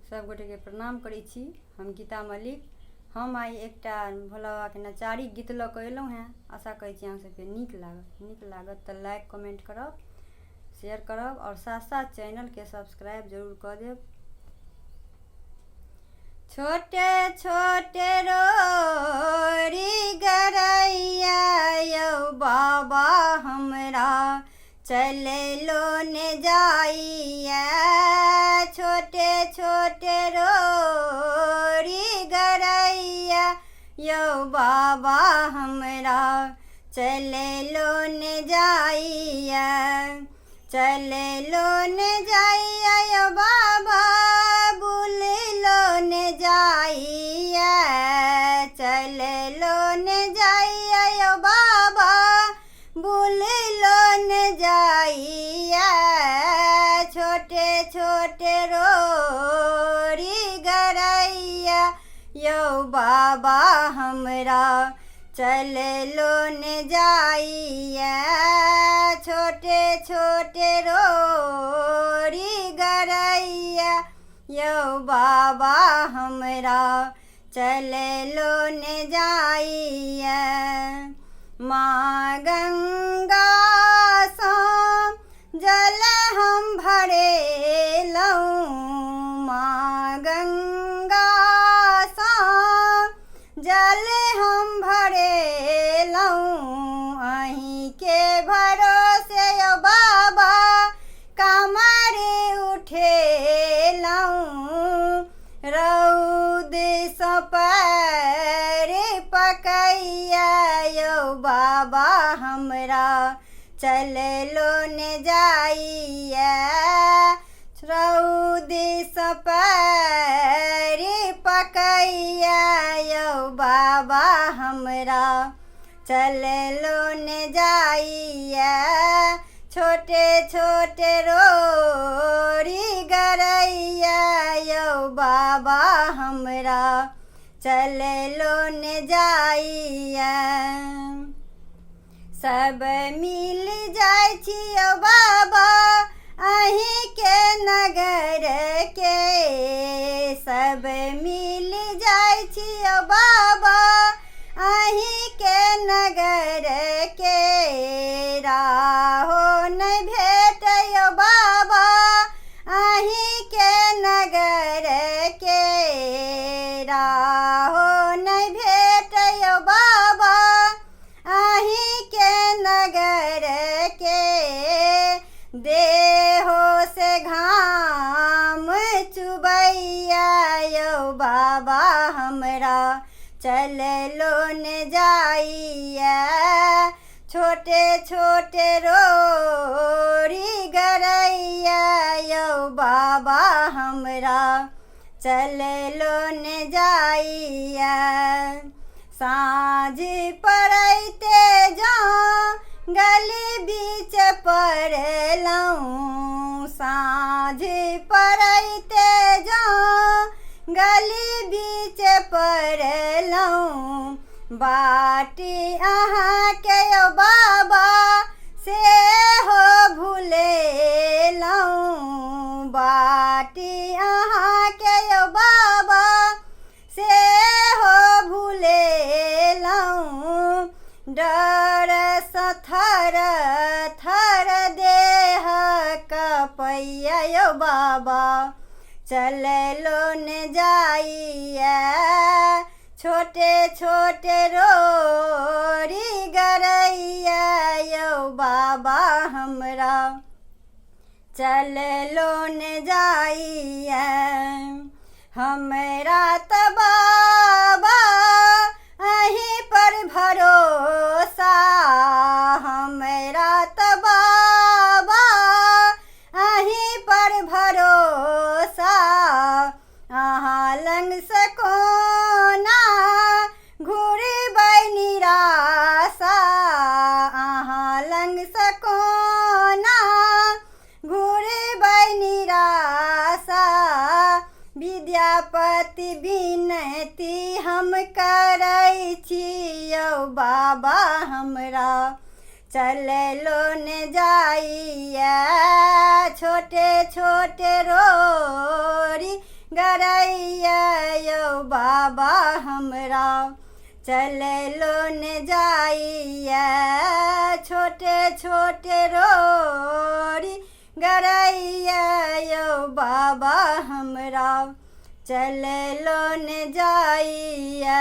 सब गोटे के प्रणाम करै छी। हम गीता मलिक। हम आई एकटा भोला बाबा के नचारी गीत लऽ कऽ एलहुँ हैं। आशा करै छी अहाँ सबके नीक लागत तऽ लाइक कमेंट करब, शेयर करब और साथ साथ चैनल के सब्सक्राइब जरूर कऽ देब। छोटे छोटे रोरी गरैया यौ बाबा हमरा चललो ने जाइया। छोटे छोटे रोरी गरैया यौ बाबा हमरा चललो ने जाइया। चललो ने जाइया यौ बाबा बुललो ने जाइया। चललो ने जाइया यौ बाबा बुललो ने जाइया। छोटे छोटे रोरी गरैया यौ बाबा हमरा चललो ने जाइया। छोटे छोटे रोरी गरैया यौ बाबा हमरा चललो ने जाइया। माँ गंगा सँ जल हम भरेलहुँ। माँ गंगा सँ जल हम भरेलहुँ। अहीं के भरोसे यौ बाबा कमरे उठेलहुँ। रौद सँ पैर पकैया यौ बाबा हमरा चललो ने जाइया। रौद सँ पैर पकैया यौ बाबा हमरा चललो ने जाइया। छोटे छोटे रोरी गरैया यौ बाबा हमरा चललो ने जाइया। सब मिल जाइ छी यौ बाबा अहीं के नगर के। सब मिल जाइ छी यौ बाबा अहीं के नगर के। राहो नहीं भेट यौ बाबा अहीं के नगर के। राहो नहीं भेट यौ बाबा अहीं के नगर के। देहो से घाम चुबैया यौ बाबा हमरा चललो ने जाइया। छोटे छोटे रोरी गरैया यौ बाबा हमरा चललो ने जाइया। साँझ पड़ैते जंगल बीच पड़लहुँ। साँझ पड़ैते जंगल बीच पड़लहुँ। बाटी अहाँ के यौ बाबा से हो भुलेलहुँ। बाटी अहाँ के यौ बाबा से हो भुलेलहुँ। डर सँ थर थर देह कपैया यौ बाबा चललो ने जाइया। छोटे छोटे रोरी गरैया यौ बाबा हमरा चललो ने जाइया। हमरा त बाबा अहीं पर भरोसा। हमरा त बाबा अहीं पर भरोसा। अहाँ लंग से कोना घुरबै निराशा। अहाँ लंग से कोना घुरबै निराशा। विद्यापति विनती हम करै छी यौ बाबा हमरा चललो ने जाइया। छोटे छोटे रोरी गर हमरा चललो न जाइए छोटे छोटे रोरी गरैया यौ बाबा हमरा चललो न जाइए।